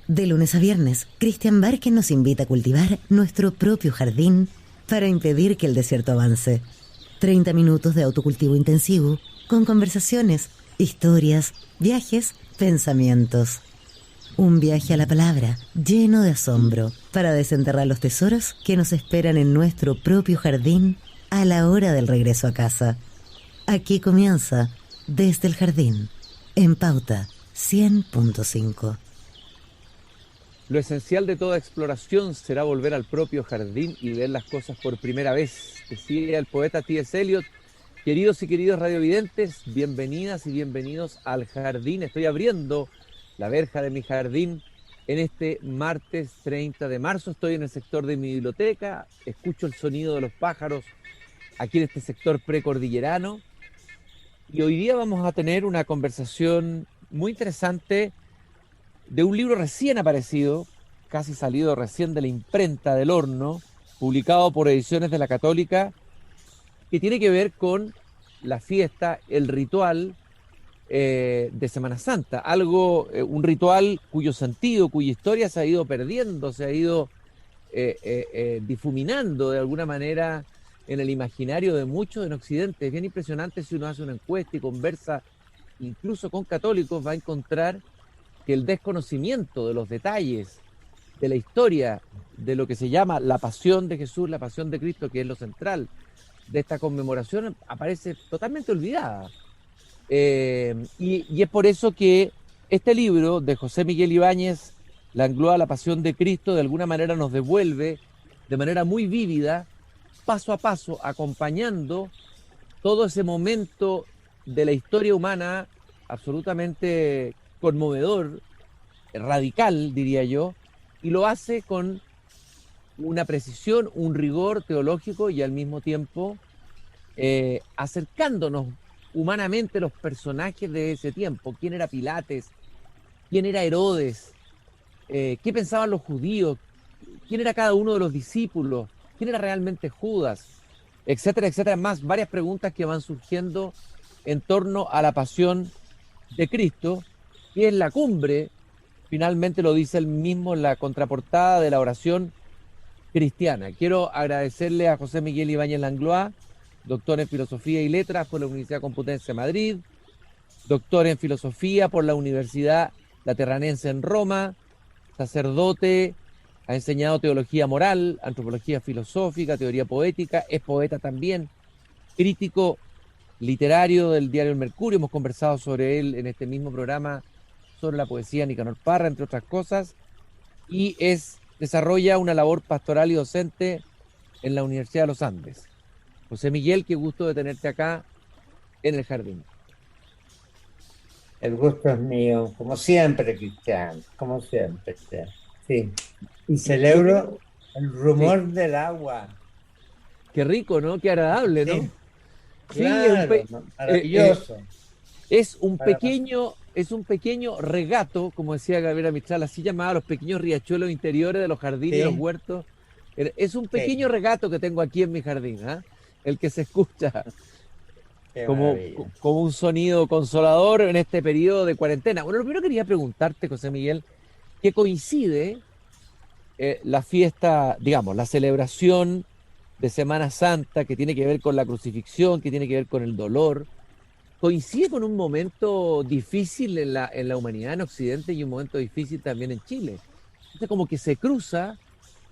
De lunes a viernes, Christian Barker nos invita a cultivar nuestro propio jardín para impedir que el desierto avance. 30 minutos de autocultivo intensivo con conversaciones, historias, viajes, pensamientos. Un viaje a la palabra lleno de asombro para desenterrar los tesoros que nos esperan en nuestro propio jardín a la hora del regreso a casa. Aquí comienza Desde el Jardín, en Pauta 100.5. Lo esencial de toda exploración será volver al propio jardín y ver las cosas por primera vez, decía el poeta T.S. Eliot. Queridos y queridos radiovidentes, bienvenidas y bienvenidos al jardín. Estoy abriendo la verja de mi jardín en este martes 30 de marzo. Estoy en el sector de mi biblioteca, escucho el sonido de los pájaros aquí en este sector precordillerano. Y hoy día vamos a tener una conversación muy interesante de un libro recién aparecido, casi salido recién de la imprenta del horno, publicado por Ediciones de la Católica, que tiene que ver con la fiesta, el ritual de Semana Santa, un ritual cuyo sentido, cuya historia se ha ido perdiendo, se ha ido difuminando de alguna manera en el imaginario de muchos en Occidente. Es bien impresionante. Si uno hace una encuesta y conversa incluso con católicos, va a encontrar que el desconocimiento de los detalles de la historia de lo que se llama la pasión de Jesús, la pasión de Cristo, que es lo central de esta conmemoración, aparece totalmente olvidada. Y es por eso que este libro de José Miguel Ibáñez, Langlois, La Pasión de Cristo, de alguna manera nos devuelve de manera muy vívida, paso a paso, acompañando todo ese momento de la historia humana absolutamente conmovedor, radical, diría yo, y lo hace con una precisión, un rigor teológico y al mismo tiempo acercándonos humanamente los personajes de ese tiempo. ¿Quién era Pilates? ¿Quién era Herodes? ¿Qué pensaban los judíos? ¿Quién era cada uno de los discípulos? ¿Quién era realmente Judas? Etcétera, etcétera. Más varias preguntas que van surgiendo en torno a la pasión de Cristo, que es la cumbre, finalmente lo dice él mismo en la contraportada de la oración cristiana. Quiero agradecerle a José Miguel Ibáñez Langlois, doctor en Filosofía y Letras por la Universidad Complutense de Madrid, doctor en Filosofía por la Universidad Lateranense en Roma, sacerdote, ha enseñado teología moral, antropología filosófica, teoría poética, es poeta también, crítico literario del diario El Mercurio. Hemos conversado sobre él en este mismo programa, sobre la poesía de Nicanor Parra, entre otras cosas, y desarrolla una labor pastoral y docente en la Universidad de los Andes. José Miguel, qué gusto de tenerte acá en el jardín. El gusto es mío, como siempre, Cristian, como siempre. Sí. Y celebro el rumor del agua. Qué rico, ¿no? Qué agradable, ¿no? Sí, Sí, claro, maravilloso. es un pequeño regato, como decía Gabriela Mistral, así llamaba los pequeños riachuelos interiores de los jardines y los Sí, huertos. Es un sí, pequeño regato que tengo aquí en mi jardín, ¿eh? El que se escucha qué como, maravilla. como un sonido consolador en este periodo de cuarentena. Bueno, lo primero que quería preguntarte, José Miguel, que coincide la fiesta, digamos, la celebración de Semana Santa, que tiene que ver con la crucifixión, que tiene que ver con el dolor, coincide con un momento difícil en la humanidad en Occidente y un momento difícil también en Chile. Entonces como que se cruza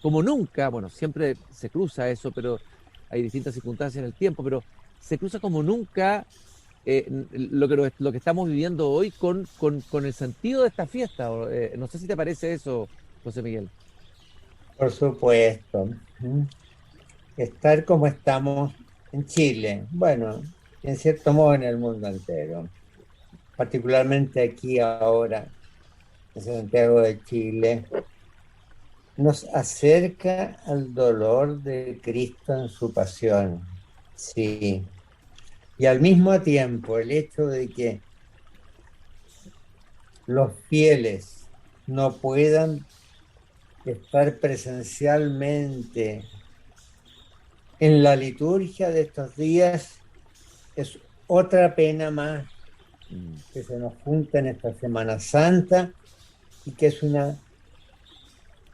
como nunca, bueno, siempre se cruza eso, pero hay distintas circunstancias en el tiempo, pero se cruza como nunca lo que estamos viviendo hoy con el sentido de esta fiesta. No sé si te parece eso, José Miguel. Por supuesto. Estar como estamos en Chile, bueno, en cierto modo en el mundo entero, particularmente aquí ahora, en Santiago de Chile, nos acerca al dolor de Cristo en su pasión. Sí. Y al mismo tiempo el hecho de que los fieles no puedan estar presencialmente en la liturgia de estos días es otra pena más Mm. que se nos junta en esta Semana Santa y que es una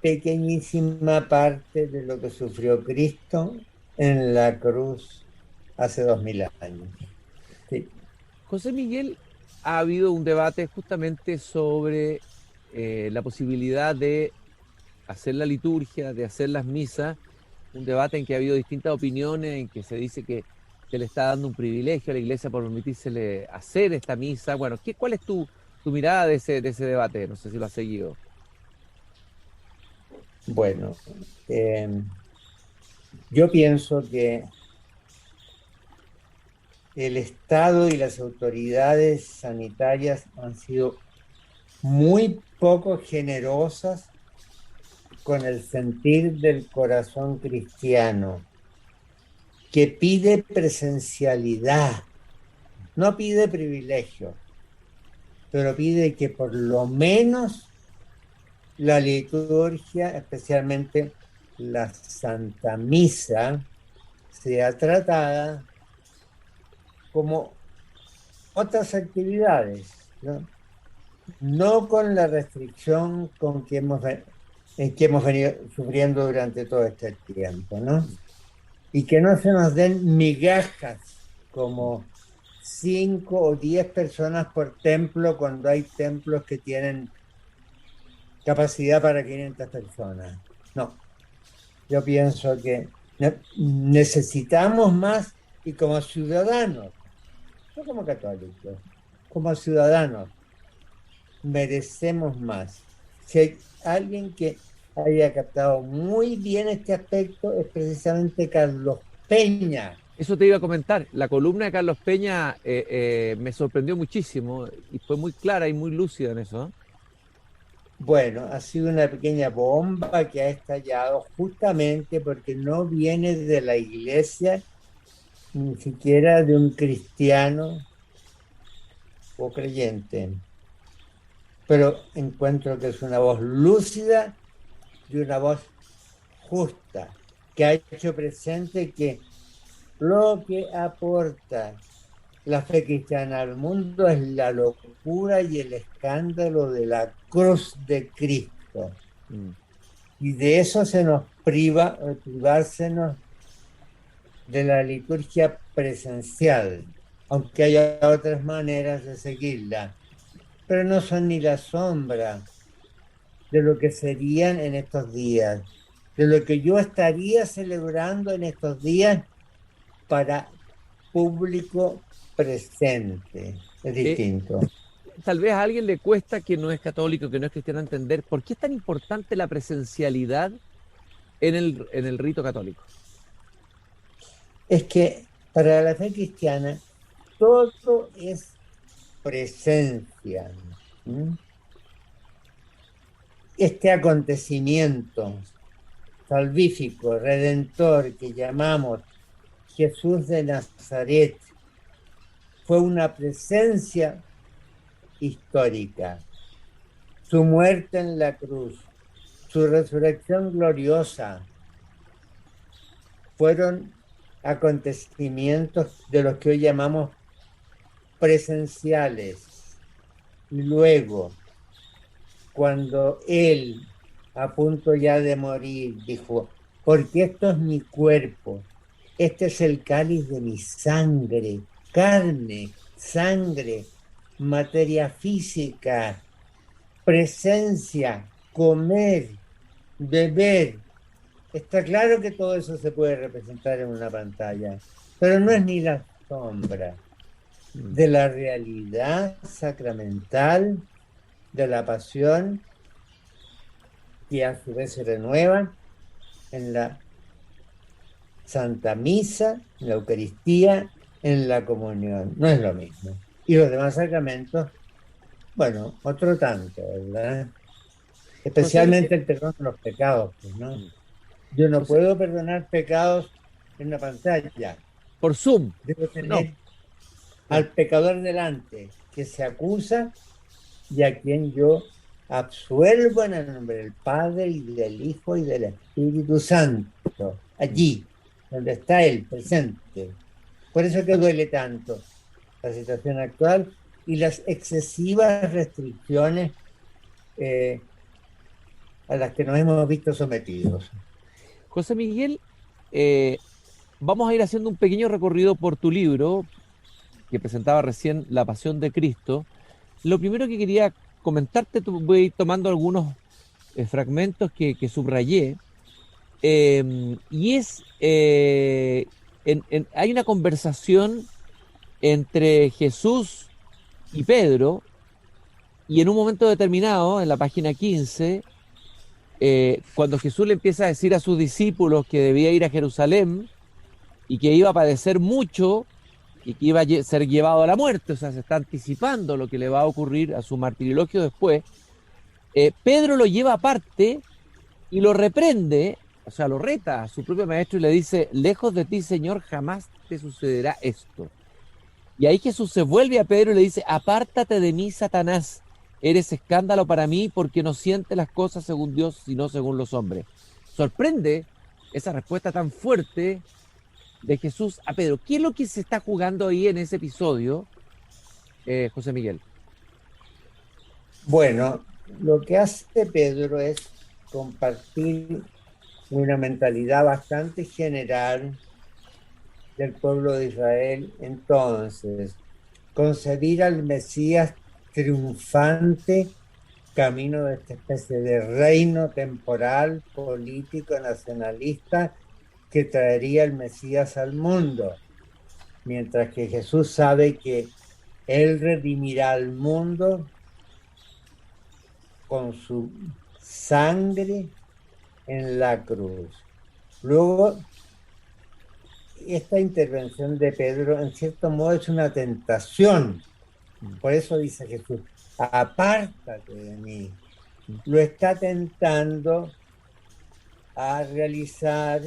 pequeñísima parte de lo que sufrió Cristo en la cruz hace 2000 años. Sí. José Miguel, ha habido un debate justamente sobre la posibilidad de hacer la liturgia, de hacer las misas, un debate en que ha habido distintas opiniones, en que se dice que se le está dando un privilegio a la iglesia por permitírsele hacer esta misa. Bueno, ¿cuál es tu mirada de ese debate? No sé si lo has seguido. Bueno, yo pienso que el Estado y las autoridades sanitarias han sido muy poco generosas con el sentir del corazón cristiano, que pide presencialidad, no pide privilegio, pero pide que por lo menos la liturgia, especialmente la Santa Misa, sea tratada como otras actividades, ¿no? No con la restricción en que hemos venido sufriendo durante todo este tiempo, ¿no? Y que no se nos den migajas como 5 o 10 personas por templo cuando hay templos que tienen capacidad para 500 personas. No, yo pienso que necesitamos más y como ciudadanos, no como católicos, como ciudadanos, merecemos más. Si hay alguien que haya captado muy bien este aspecto es precisamente Carlos Peña. Eso te iba a comentar. La columna de Carlos Peña me sorprendió muchísimo y fue muy clara y muy lúcida en eso. Bueno, ha sido una pequeña bomba que ha estallado justamente porque no viene de la iglesia, ni siquiera de un cristiano o creyente. Pero encuentro que es una voz lúcida y una voz justa, que ha hecho presente que lo que aporta la fe cristiana al mundo es la locura y el escándalo de la cruz de Cristo. Y de eso se nos privársenos de la liturgia presencial, aunque haya otras maneras de seguirla, pero no son ni la sombra de lo que serían en estos días, de lo que yo estaría celebrando en estos días para público presente. Es distinto. Tal vez a alguien le cuesta, que no es católico, que no es cristiano, entender por qué es tan importante la presencialidad en el rito católico. Es que para la fe cristiana todo es presencia. Este acontecimiento salvífico, redentor que llamamos Jesús de Nazaret fue una presencia histórica. Su muerte en la cruz, su resurrección gloriosa, fueron acontecimientos de los que hoy llamamos presenciales. Y luego, cuando él, a punto ya de morir, dijo, porque esto es mi cuerpo, este es el cáliz de mi sangre, carne, sangre, materia física, presencia, comer, beber. Está claro que todo eso se puede representar en una pantalla, pero no es ni la sombra de la realidad sacramental de la pasión, que a su vez se renueva en la Santa Misa, en la Eucaristía, en la comunión. No es lo mismo. Y los demás sacramentos, bueno, otro tanto, ¿verdad? Especialmente el perdón de los pecados, pues, ¿no? Yo no puedo perdonar pecados en una pantalla. Por Zoom. Debo tener al pecador delante, que se acusa y a quien yo absuelvo en el nombre del Padre y del Hijo y del Espíritu Santo, allí, donde está Él presente. Por eso que duele tanto la situación actual y las excesivas restricciones a las que nos hemos visto sometidos. José Miguel, vamos a ir haciendo un pequeño recorrido por tu libro, que presentaba recién La Pasión de Cristo. Lo primero que quería comentarte, voy a ir tomando algunos fragmentos que subrayé, y es, hay una conversación entre Jesús y Pedro, y en un momento determinado, en la página 15, cuando Jesús le empieza a decir a sus discípulos que debía ir a Jerusalén y que iba a padecer mucho y que iba a ser llevado a la muerte, o sea, se está anticipando lo que le va a ocurrir a su martirilogio después, Pedro lo lleva aparte y lo reprende, o sea, lo reta a su propio maestro y le dice, lejos de ti, Señor, jamás te sucederá esto. Y ahí Jesús se vuelve a Pedro y le dice, apártate de mí, Satanás, eres escándalo para mí porque no sientes las cosas según Dios, sino según los hombres. Sorprende esa respuesta tan fuerte de Jesús a Pedro. ¿Qué es lo que se está jugando ahí en ese episodio, José Miguel? Bueno, lo que hace Pedro es compartir una mentalidad bastante general del pueblo de Israel. Entonces, concebir al Mesías triunfante, camino de esta especie de reino temporal, político, nacionalista, que traería el Mesías al mundo, mientras que Jesús sabe que Él redimirá al mundo con su sangre en la cruz. Luego, esta intervención de Pedro, en cierto modo, es una tentación. Por eso dice Jesús, apártate de mí. Lo está tentando a realizar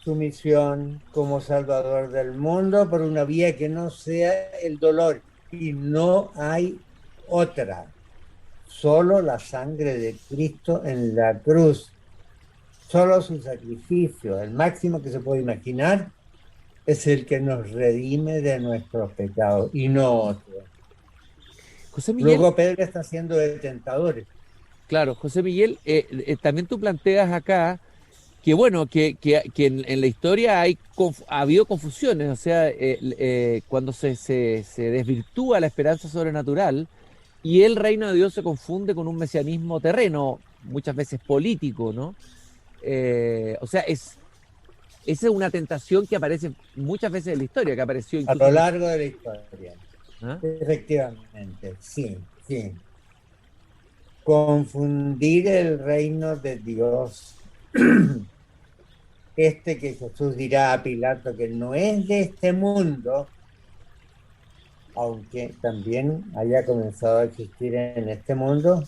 su misión como Salvador del mundo por una vía que no sea el dolor. Y no hay otra. Solo la sangre de Cristo en la cruz. Solo su sacrificio, el máximo que se puede imaginar, es el que nos redime de nuestros pecados y no otro. José Miguel, Luego Pedro está haciendo de tentadores. claro, José Miguel, también tú planteas acá que bueno, que en la historia ha habido confusiones, o sea, cuando se desvirtúa la esperanza sobrenatural y el reino de Dios se confunde con un mesianismo terreno, muchas veces político, ¿no? O sea, esa es una tentación que aparece muchas veces en la historia, que apareció A incluso... lo largo de la historia. ¿Ah? Efectivamente, sí, sí. Confundir el reino de Dios. Que Jesús dirá a Pilato que no es de este mundo, aunque también haya comenzado a existir en este mundo,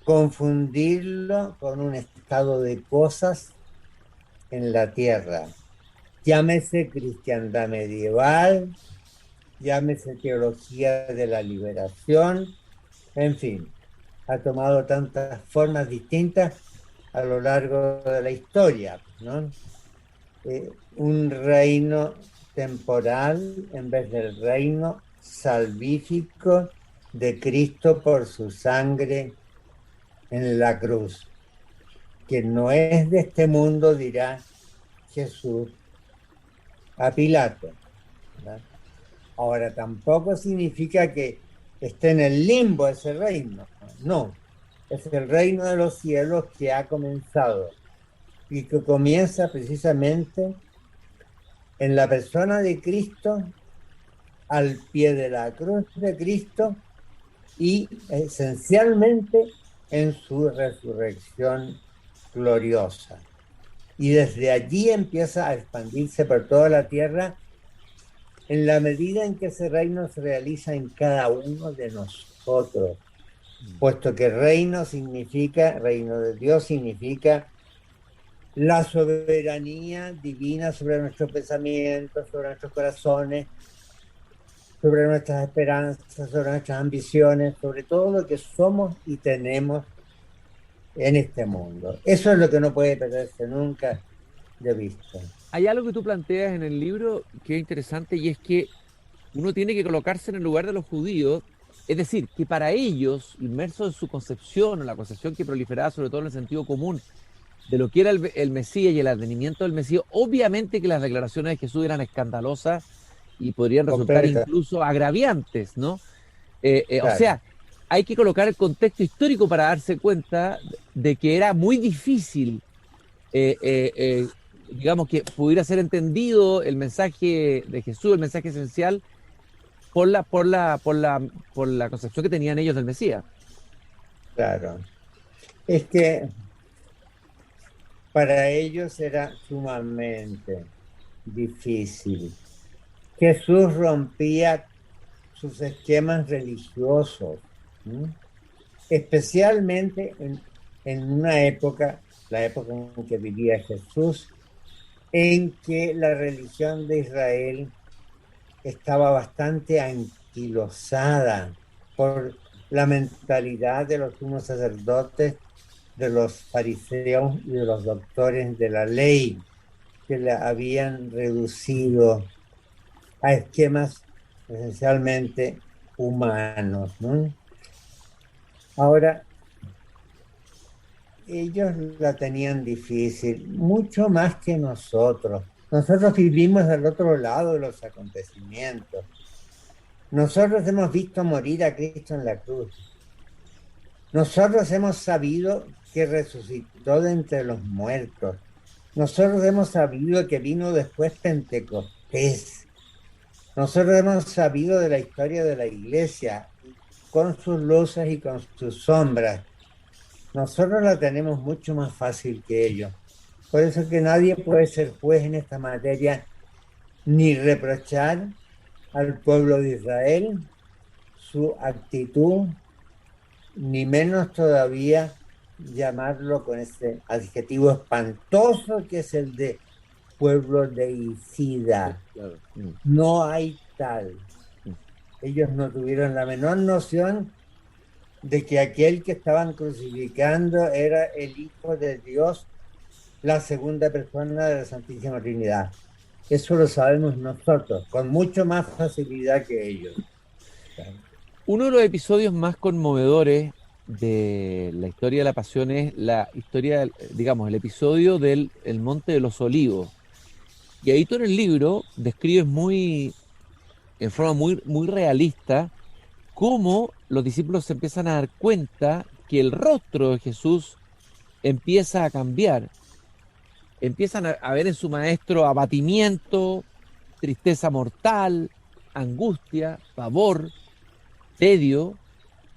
confundirlo con un estado de cosas en la tierra. Llámese cristiandad medieval, llámese teología de la liberación, en fin, ha tomado tantas formas distintas a lo largo de la historia, ¿no? Un reino temporal en vez del reino salvífico de Cristo por su sangre en la cruz, que no es de este mundo, dirá Jesús a Pilato, ¿verdad? Ahora, tampoco significa que esté en el limbo ese reino, no, es el reino de los cielos que ha comenzado y que comienza precisamente en la persona de Cristo, al pie de la cruz de Cristo y esencialmente en su resurrección gloriosa. Y desde allí empieza a expandirse por toda la tierra en la medida en que ese reino se realiza en cada uno de nosotros, puesto que reino de Dios significa la soberanía divina sobre nuestros pensamientos, sobre nuestros corazones, sobre nuestras esperanzas, sobre nuestras ambiciones, sobre todo lo que somos y tenemos en este mundo. Eso es lo que no puede perderse nunca de vista. Hay algo que tú planteas en el libro que es interesante y es que uno tiene que colocarse en el lugar de los judíos Es decir, que para ellos, inmersos en su concepción, o la concepción que proliferaba sobre todo en el sentido común, de lo que era el Mesías y el advenimiento del Mesías, obviamente que las declaraciones de Jesús eran escandalosas y podrían resultar Completa, incluso agraviantes, ¿no? O claro, sea, hay que colocar el contexto histórico para darse cuenta de que era muy difícil, eh, eh, eh, digamos, que pudiera ser entendido el mensaje de Jesús, el mensaje esencial, por la concepción que tenían ellos del Mesías. claro. Es que para ellos era sumamente difícil. Jesús rompía sus esquemas religiosos, ¿m? Especialmente en una época, la época en que vivía Jesús, en que la religión de Israel estaba bastante anquilosada por la mentalidad de los sumos sacerdotes, de los fariseos y de los doctores de la ley, que la habían reducido a esquemas esencialmente humanos, ¿no? Ahora, ellos la tenían difícil, mucho más que nosotros. Nosotros vivimos del otro lado de los acontecimientos. Nosotros hemos visto morir a Cristo en la cruz. Nosotros hemos sabido que resucitó de entre los muertos. Nosotros hemos sabido que vino después Pentecostés. Nosotros hemos sabido de la historia de la iglesia, con sus luces y con sus sombras. Nosotros la tenemos mucho más fácil que ellos. Por eso que nadie puede ser juez en esta materia, ni reprochar al pueblo de Israel su actitud, ni menos todavía llamarlo con ese adjetivo espantoso que es el de pueblo deicida. Claro. No hay tal. Ellos no tuvieron la menor noción de que aquel que estaban crucificando era el Hijo de Dios, la segunda persona de la Santísima Trinidad. Eso lo sabemos nosotros, con mucho más facilidad que ellos. Uno de los episodios más conmovedores de la historia de la Pasión es la historia, digamos, el episodio del el Monte de los Olivos. Y ahí tú en el libro describes en forma muy realista, cómo los discípulos se empiezan a dar cuenta que el rostro de Jesús empieza a cambiar. Empiezan a ver en su maestro abatimiento, tristeza mortal, angustia, pavor, tedio.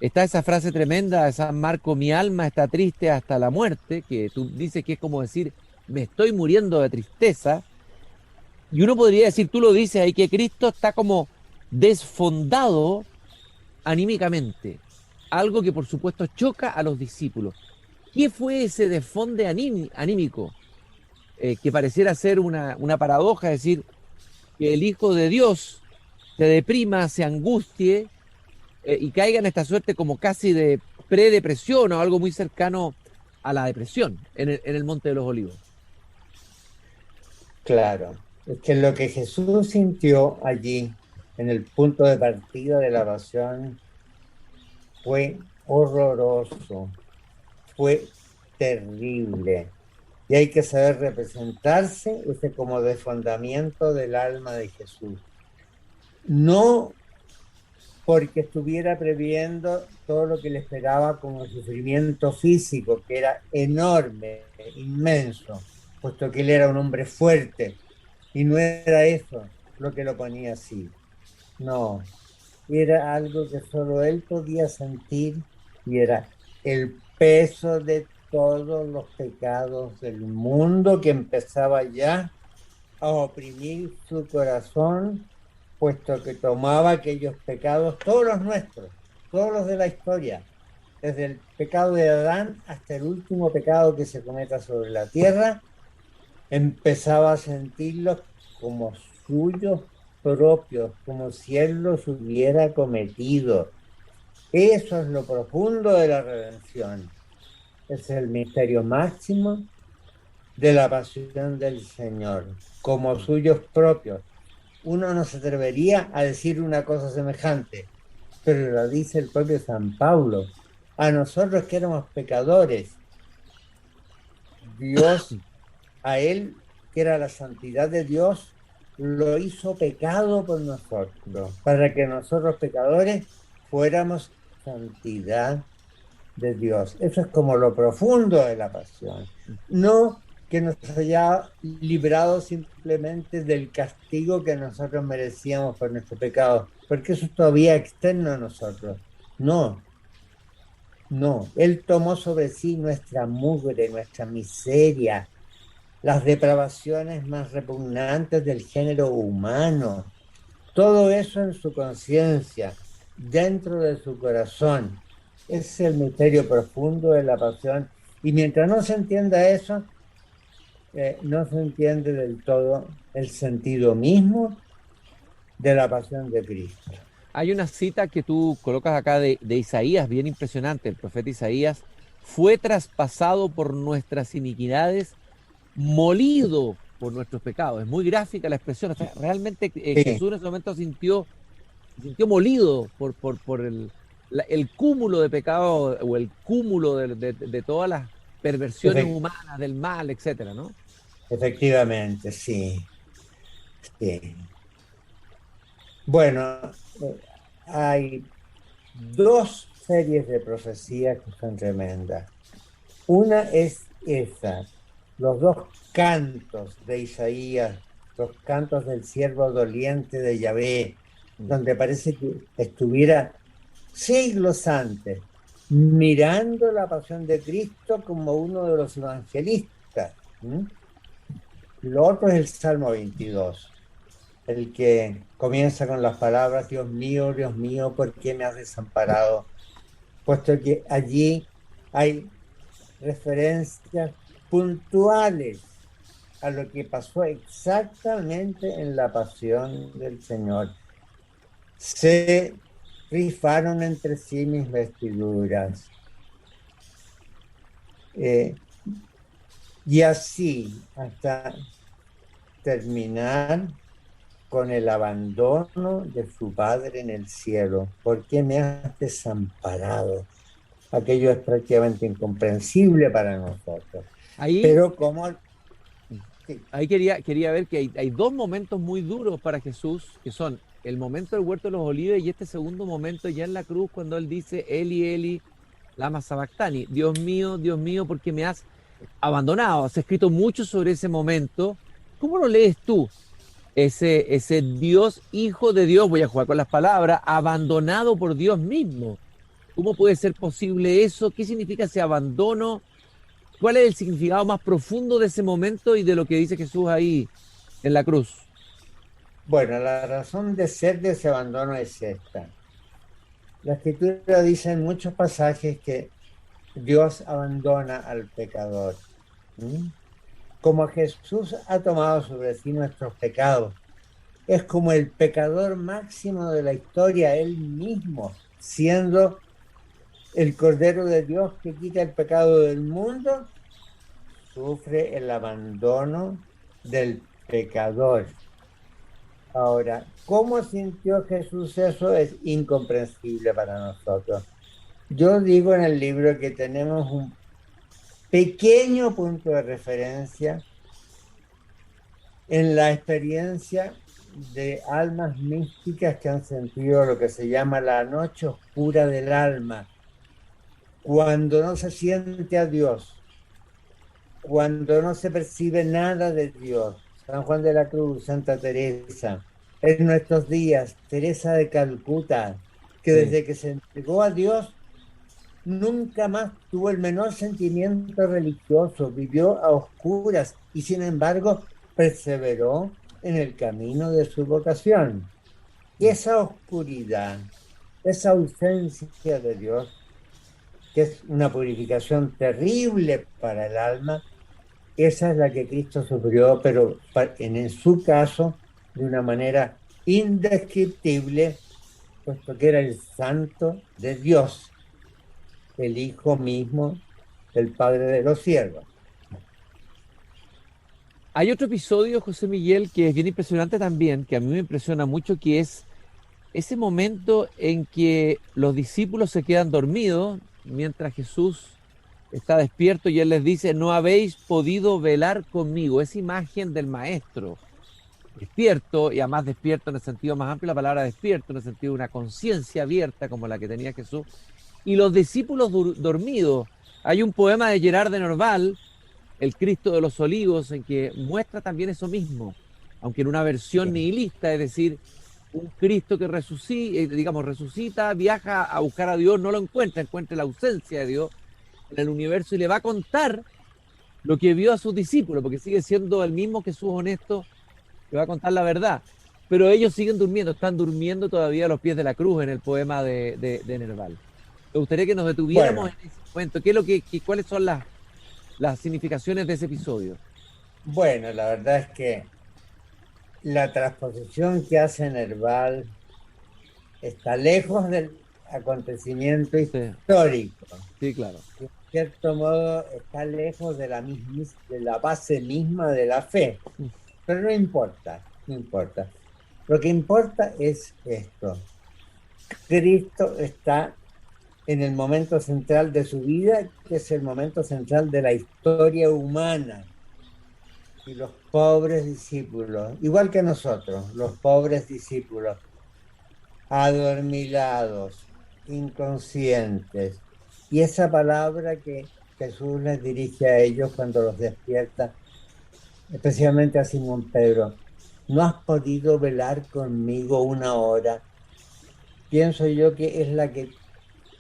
Está esa frase tremenda de San Marco: mi alma está triste hasta la muerte, que tú dices que es como decir, me estoy muriendo de tristeza. Y uno podría decir, tú lo dices ahí, que Cristo está como desfondado anímicamente, algo que por supuesto choca a los discípulos. ¿Qué fue ese desfonde anímico? Que pareciera ser una paradoja, es decir, que el Hijo de Dios se deprima, se angustie y caiga en esta suerte como casi de predepresión o algo muy cercano a la depresión en el Monte de los Olivos. Claro, es que lo que Jesús sintió allí, en el punto de partida de la pasión, fue horroroso, fue terrible. Y hay que saber representarse ese como desfondamiento del alma de Jesús. No porque estuviera previendo todo lo que le esperaba como sufrimiento físico, que era enorme, inmenso, puesto que él era un hombre fuerte, y no era eso lo que lo ponía así. No, era algo que solo él podía sentir, y era el peso de todos los pecados del mundo que empezaba ya a oprimir su corazón, puesto que tomaba aquellos pecados, todos los nuestros, todos los de la historia, desde el pecado de Adán hasta el último pecado que se cometa sobre la tierra, empezaba a sentirlos como suyos propios, como si él los hubiera cometido. Eso es lo profundo de la redención. Es el misterio máximo de la pasión del Señor, como suyos propios. Uno no se atrevería a decir una cosa semejante, pero lo dice el propio San Pablo. A nosotros que éramos pecadores, Dios, a él, que era la santidad de Dios, lo hizo pecado por nosotros, para que nosotros pecadores fuéramos santidad de Dios. Eso es como lo profundo de la pasión. No que nos haya librado simplemente del castigo que nosotros merecíamos por nuestro pecado, porque eso es todavía externo a nosotros. No, no. Él tomó sobre sí nuestra mugre, nuestra miseria, las depravaciones más repugnantes del género humano. Todo eso en su conciencia, dentro de su corazón. Es el misterio profundo de la pasión. Y mientras no se entienda eso, no se entiende del todo el sentido mismo de la pasión de Cristo. Hay una cita que tú colocas acá de Isaías, bien impresionante. El profeta Isaías fue traspasado por nuestras iniquidades, molido por nuestros pecados. Es muy gráfica la expresión. O sea, realmente Jesús en ese momento sintió molido por el cúmulo de pecado o el cúmulo de todas las perversiones humanas, del mal, etcétera, ¿no? Efectivamente, sí. Sí. Bueno, hay dos series de profecías que son tremendas. Una es esa, los dos cantos de Isaías, los cantos del siervo doliente de Yahvé, donde parece que estuviera siglos antes mirando la pasión de Cristo como uno de los evangelistas. Lo otro es el Salmo 22, el que comienza con las palabras: Dios mío, ¿por qué me has desamparado? Puesto que allí hay referencias puntuales a lo que pasó exactamente en la pasión del Señor. Se rifaron entre sí mis vestiduras. Y así hasta terminar con el abandono de su Padre en el cielo. ¿Por qué me has desamparado? Aquello es prácticamente incomprensible para nosotros. Pero como... Sí. Ahí quería ver que hay dos momentos muy duros para Jesús, que son el momento del huerto de los olivos y este segundo momento ya en la cruz, cuando él dice: Eli, Eli, lama sabactani. Dios mío, ¿por qué me has abandonado? Has escrito mucho sobre ese momento. ¿Cómo lo lees tú? Ese Dios, hijo de Dios, voy a jugar con las palabras, abandonado por Dios mismo. ¿Cómo puede ser posible eso? ¿Qué significa ese abandono? ¿Cuál es el significado más profundo de ese momento y de lo que dice Jesús ahí en la cruz? Bueno, la razón de ser de ese abandono es esta. La Escritura dice en muchos pasajes que Dios abandona al pecador. Como Jesús ha tomado sobre sí nuestros pecados, es como el pecador máximo de la historia, él mismo, siendo el Cordero de Dios que quita el pecado del mundo, sufre el abandono del pecador. Ahora, ¿cómo sintió Jesús eso? Es incomprensible para nosotros. Yo digo en el libro que tenemos un pequeño punto de referencia en la experiencia de almas místicas que han sentido lo que se llama la noche oscura del alma, cuando no se siente a Dios, cuando no se percibe nada de Dios. San Juan de la Cruz, Santa Teresa, en nuestros días, Teresa de Calcuta, que desde que se entregó a Dios nunca más tuvo el menor sentimiento religioso, vivió a oscuras y sin embargo perseveró en el camino de su vocación. Y esa oscuridad, esa ausencia de Dios, que es una purificación terrible para el alma, esa es la que Cristo sufrió, pero en su caso de una manera indescriptible, puesto que era el santo de Dios, el Hijo mismo del Padre de los cielos. Hay otro episodio, José Miguel, que es bien impresionante también, que a mí me impresiona mucho, que es ese momento en que los discípulos se quedan dormidos mientras Jesús está despierto y él les dice, no habéis podido velar conmigo. Esa imagen del maestro despierto, y además despierto en el sentido más amplio de la palabra despierto, en el sentido de una conciencia abierta como la que tenía Jesús, y los discípulos dormidos. Hay un poema de Gerard de Nerval, El Cristo de los Olivos, en que muestra también eso mismo, aunque en una versión nihilista, es decir, un Cristo que resucita, viaja a buscar a Dios, no lo encuentra la ausencia de Dios en el universo y le va a contar lo que vio a sus discípulos, porque sigue siendo el mismo Jesús honesto que va a contar la verdad. Pero ellos siguen durmiendo, están durmiendo todavía a los pies de la cruz en el poema de Nerval. Me gustaría que nos detuviéramos en ese momento. ¿Cuáles son las significaciones de ese episodio? Bueno, la verdad es que la transposición que hace Nerval está lejos del acontecimiento histórico. Sí, claro. En cierto modo está lejos de la base misma de la fe. Pero no importa. Lo que importa es esto. Cristo está en el momento central de su vida, que es el momento central de la historia humana. Y los pobres discípulos, igual que nosotros, los pobres discípulos, adormilados, inconscientes. Y esa palabra que Jesús les dirige a ellos cuando los despierta, especialmente a Simón Pedro, ¿no has podido velar conmigo una hora? Pienso yo que es la que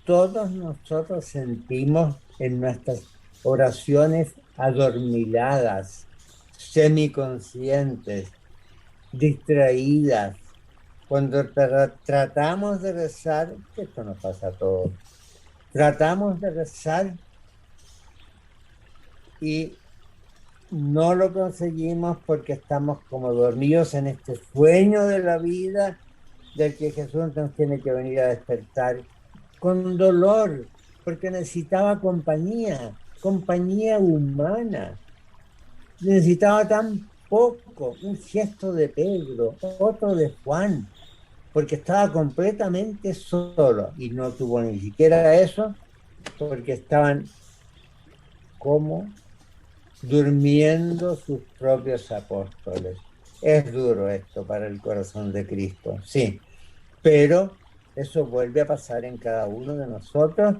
todos nosotros sentimos en nuestras oraciones adormiladas, semiconscientes, distraídas. Cuando tratamos de rezar, que esto nos pasa a todos, tratamos de rezar y no lo conseguimos porque estamos como dormidos en este sueño de la vida del que Jesús nos tiene que venir a despertar con dolor, porque necesitaba compañía humana. Necesitaba tan poco, un gesto de Pedro, otro de Juan, porque estaba completamente solo y no tuvo ni siquiera eso, porque estaban como durmiendo sus propios apóstoles. Es duro esto para el corazón de Cristo, sí, pero eso vuelve a pasar en cada uno de nosotros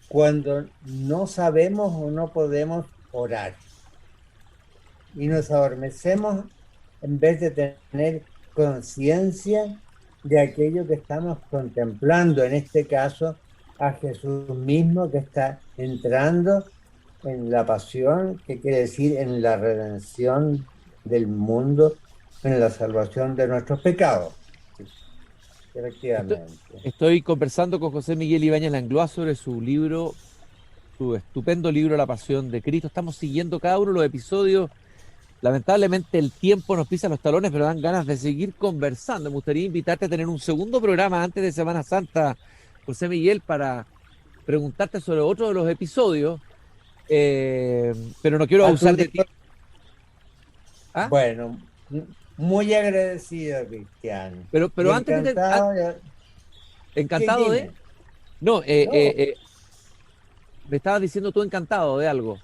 cuando no sabemos o no podemos orar y nos adormecemos en vez de tener conciencia de aquello que estamos contemplando, en este caso a Jesús mismo que está entrando en la pasión, que quiere decir en la redención del mundo, en la salvación de nuestros pecados. Efectivamente. Estoy conversando con José Miguel Ibáñez Langlois sobre su libro, su estupendo libro La Pasión de Cristo. Estamos siguiendo cada uno de los episodios. Lamentablemente el tiempo nos pisa los talones, pero dan ganas de seguir conversando. Me gustaría invitarte a tener un segundo programa antes de Semana Santa, José Miguel, para preguntarte sobre otro de los episodios, pero no quiero abusar de ti. ¿Ah? Bueno, muy agradecido, Cristian. Pero antes encantado encantado de... No, me estabas diciendo tú encantado de algo.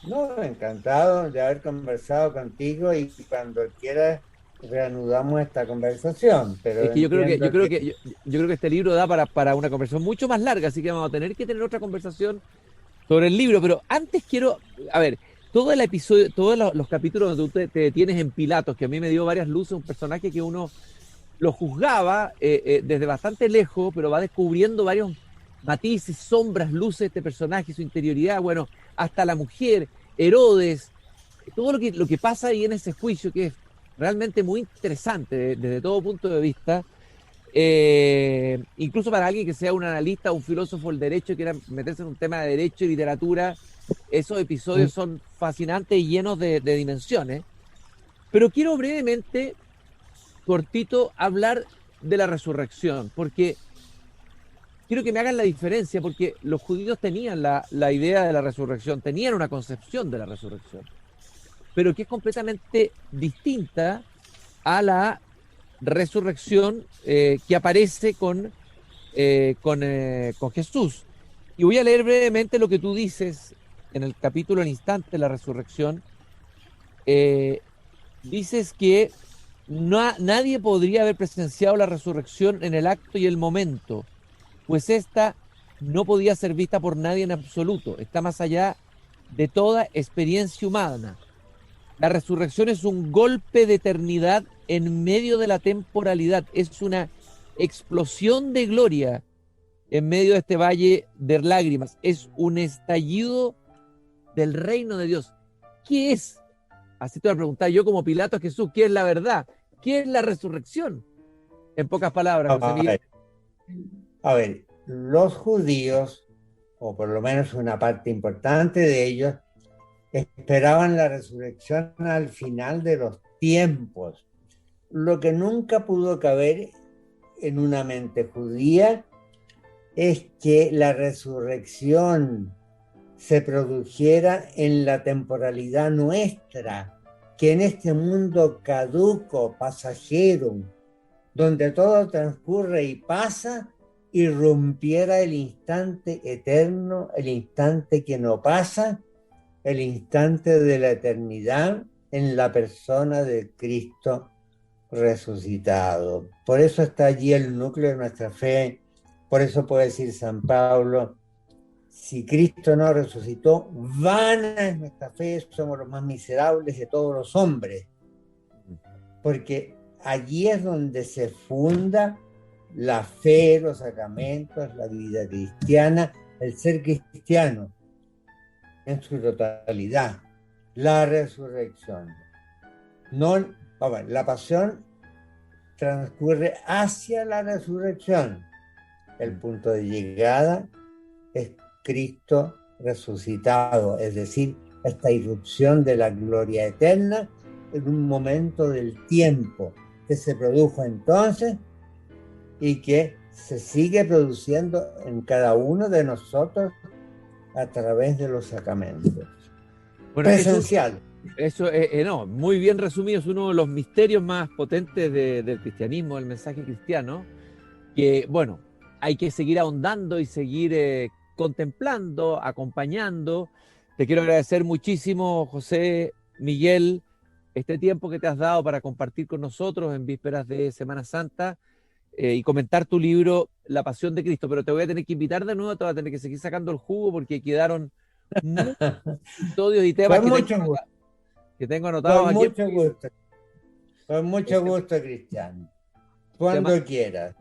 No, encantado de haber conversado contigo y cuando quieras reanudamos esta conversación. Pero es que yo creo que este libro da para una conversación mucho más larga, así que vamos a tener que tener otra conversación sobre el libro. Pero antes quiero, a ver, todo el episodio, todos los capítulos donde tú te detienes en Pilatos, que a mí me dio varias luces, un personaje que uno lo juzgaba desde bastante lejos, pero va descubriendo varios matices, sombras, luces de este personaje, su interioridad, bueno, hasta la mujer, Herodes, todo lo que pasa ahí en ese juicio, que es realmente muy interesante desde todo punto de vista, incluso para alguien que sea un analista, un filósofo del derecho, que quiera meterse en un tema de derecho y literatura, esos episodios son fascinantes y llenos de dimensiones. Pero quiero brevemente, cortito, hablar de la resurrección, porque quiero que me hagan la diferencia, porque los judíos tenían la idea de la resurrección, tenían una concepción de la resurrección, pero que es completamente distinta a la resurrección que aparece con Jesús. Y voy a leer brevemente lo que tú dices en el capítulo El instante de la resurrección. Dices que nadie podría haber presenciado la resurrección en el acto y el momento, pues esta no podía ser vista por nadie en absoluto, está más allá de toda experiencia humana. La resurrección es un golpe de eternidad en medio de la temporalidad, es una explosión de gloria en medio de este valle de lágrimas, es un estallido del reino de Dios. ¿Qué es? Así te voy a preguntar yo como Pilato a Jesús, ¿qué es la verdad? ¿Qué es la resurrección? En pocas palabras, José Miguel. A ver, los judíos, o por lo menos una parte importante de ellos, esperaban la resurrección al final de los tiempos. Lo que nunca pudo caber en una mente judía es que la resurrección se produjera en la temporalidad nuestra, que en este mundo caduco, pasajero, donde todo transcurre y pasa, irrumpiera el instante eterno, el instante que no pasa, el instante de la eternidad en la persona de Cristo resucitado. Por eso está allí el núcleo de nuestra fe. Por eso puede decir San Pablo: si Cristo no resucitó, vana es nuestra fe, somos los más miserables de todos los hombres. Porque allí es donde se funda la fe, los sacramentos, la vida cristiana, el ser cristiano en su totalidad. La resurrección. La pasión transcurre hacia la resurrección. El punto de llegada es Cristo resucitado, es decir, esta irrupción de la gloria eterna en un momento del tiempo que se produjo entonces y que se sigue produciendo en cada uno de nosotros a través de los sacramentos. Bueno, esencial. Eso no, muy bien resumido, es uno de los misterios más potentes del cristianismo, del mensaje cristiano, que, bueno, hay que seguir ahondando y seguir contemplando, acompañando. Te quiero agradecer muchísimo, José Miguel, este tiempo que te has dado para compartir con nosotros en vísperas de Semana Santa y comentar tu libro La Pasión de Cristo, pero te voy a tener que invitar de nuevo, te voy a tener que seguir sacando el jugo porque quedaron muchos episodios y temas que tengo anotados aquí. Con mucho gusto, Cristian. Cuando quieras.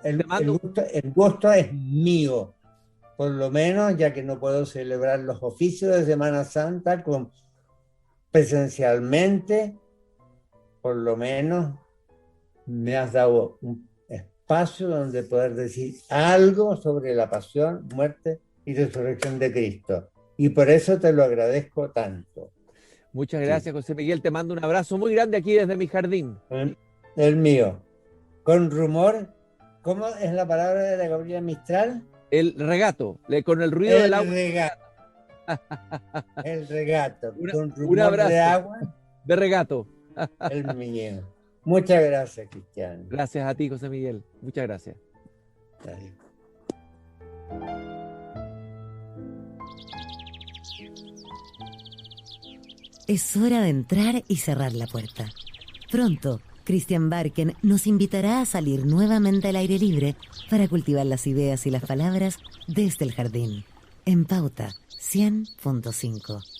El gusto es mío, por lo menos, ya que no puedo celebrar los oficios de Semana Santa presencialmente, por lo menos me has dado un espacio donde poder decir algo sobre la pasión, muerte y resurrección de Cristo. Y por eso te lo agradezco tanto. Muchas gracias, José Miguel. Te mando un abrazo muy grande aquí desde mi jardín. El mío. Con rumor, ¿cómo es la palabra de la Gabriela Mistral? El regato, con el ruido del agua. El regato. Con rumor de agua. De regato. El mío. Muchas gracias, Cristian. Gracias a ti, José Miguel. Muchas gracias. Adiós. Es hora de entrar y cerrar la puerta. Pronto, Christian Barken nos invitará a salir nuevamente al aire libre para cultivar las ideas y las palabras desde el jardín. En Pauta 100.5.